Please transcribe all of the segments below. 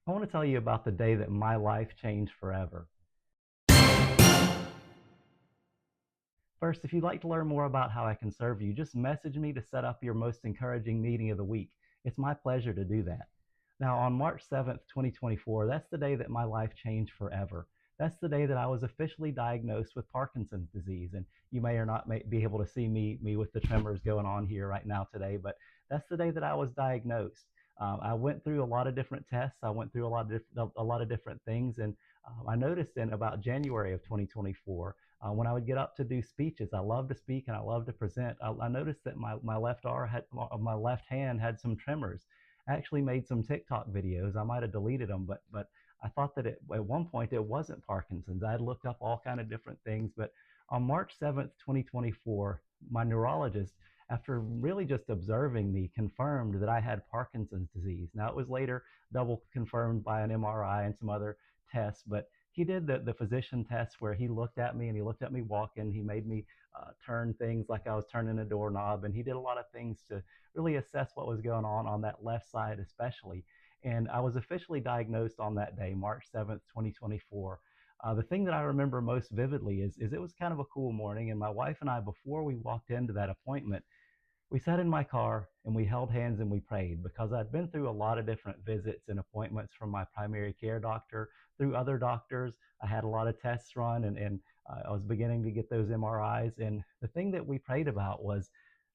I want to tell you about the day that my life changed forever. First, if you'd like to learn more about how I can serve you, just message me to set up your most encouraging meeting of the week. It's my pleasure to do that. Now, on March 7th, 2024, that's the day that my life changed forever. That's the day that I was officially diagnosed with Parkinson's disease. And you may or not be able to see me with the tremors going on here right now today, but that's the day that I was diagnosed. I went through a lot of different tests. I went through a lot of different things, and I noticed in about January of 2024, when I would get up to do speeches, I love to speak and I love to present. I noticed that my left arm had my left hand had some tremors. I actually made some TikTok videos. I might have deleted them, but I thought that at one point it wasn't Parkinson's. I had looked up all kind of different things, but on March 7th, 2024, my neurologist, after really just observing me, confirmed that I had Parkinson's disease. Now, it was later double confirmed by an MRI and some other tests, but he did the physician test where he looked at me and he looked at me walking. He made me turn things like I was turning a doorknob, and he did a lot of things to really assess what was going on that left side, especially. And I was officially diagnosed on that day, March 7th, 2024. The thing that I remember most vividly is it was kind of a cool morning, and my wife and I, before we walked into that appointment, we sat in my car and we held hands and we prayed because I'd been through a lot of different visits and appointments from my primary care doctor, through other doctors. I had a lot of tests run, and I was beginning to get those MRIs. And the thing that we prayed about was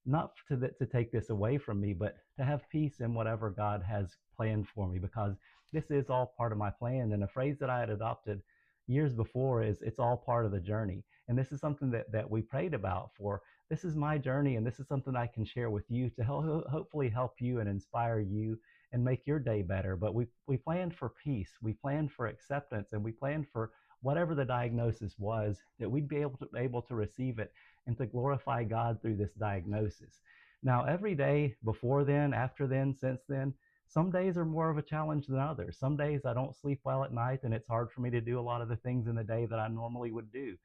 not to take this away from me, but to have peace in whatever God has planned for me, because this is all part of my plan. And a phrase that I had adopted years before is it's all part of the journey. And this is something that we prayed about. For this is my journey, and this is something I can share with you to hopefully help you and inspire you and make your day better. But we planned for peace, we planned for acceptance, and we planned for whatever the diagnosis was, that we'd be able to receive it and to glorify God through this diagnosis. Now, every day before then, after then, since then, some days are more of a challenge than others. Some days I don't sleep well at night, and it's hard for me to do a lot of the things in the day that I normally would do.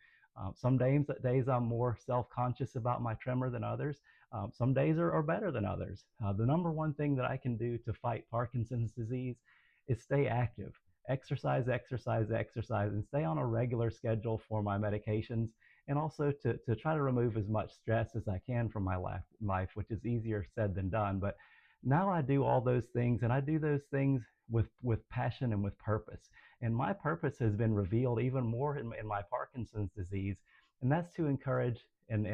Some days I'm more self-conscious about my tremor than others. Some days are better than others. The number one thing that I can do to fight Parkinson's disease is stay active, exercise, exercise, exercise, and stay on a regular schedule for my medications, and also to try to remove as much stress as I can from my life, which is easier said than done. But now I do all those things, and I do those things with passion and with purpose. And my purpose has been revealed even more in my Parkinson's disease, and that's to encourage and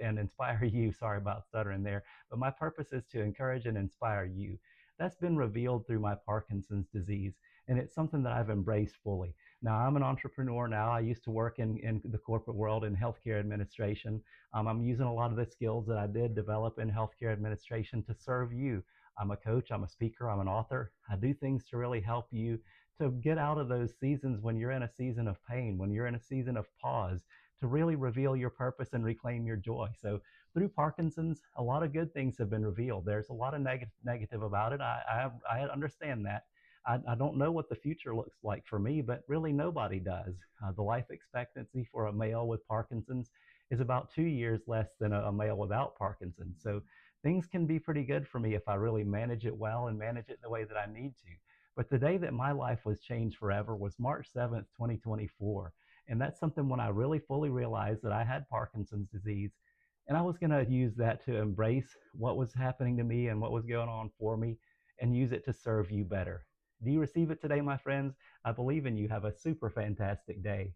inspire you. Sorry about stuttering there, but my purpose is to encourage and inspire you. That's been revealed through my Parkinson's disease, and it's something that I've embraced fully. Now, I'm an entrepreneur now. I used to work in the corporate world in healthcare administration. I'm using a lot of the skills that I did develop in healthcare administration to serve you. I'm a coach, I'm a speaker, I'm an author. I do things to really help you to get out of those seasons when you're in a season of pain, when you're in a season of pause, to really reveal your purpose and reclaim your joy. So through Parkinson's, a lot of good things have been revealed. There's a lot of negative about it. I understand that. I don't know what the future looks like for me, but really nobody does. The life expectancy for a male with Parkinson's is about 2 years less than a male without Parkinson's. So things can be pretty good for me if I really manage it well and manage it the way that I need to. But the day that my life was changed forever was March 7th, 2024. And that's something when I really fully realized that I had Parkinson's disease. And I was going to use that to embrace what was happening to me and what was going on for me, and use it to serve you better. Do you receive it today, my friends? I believe in you. Have a super fantastic day.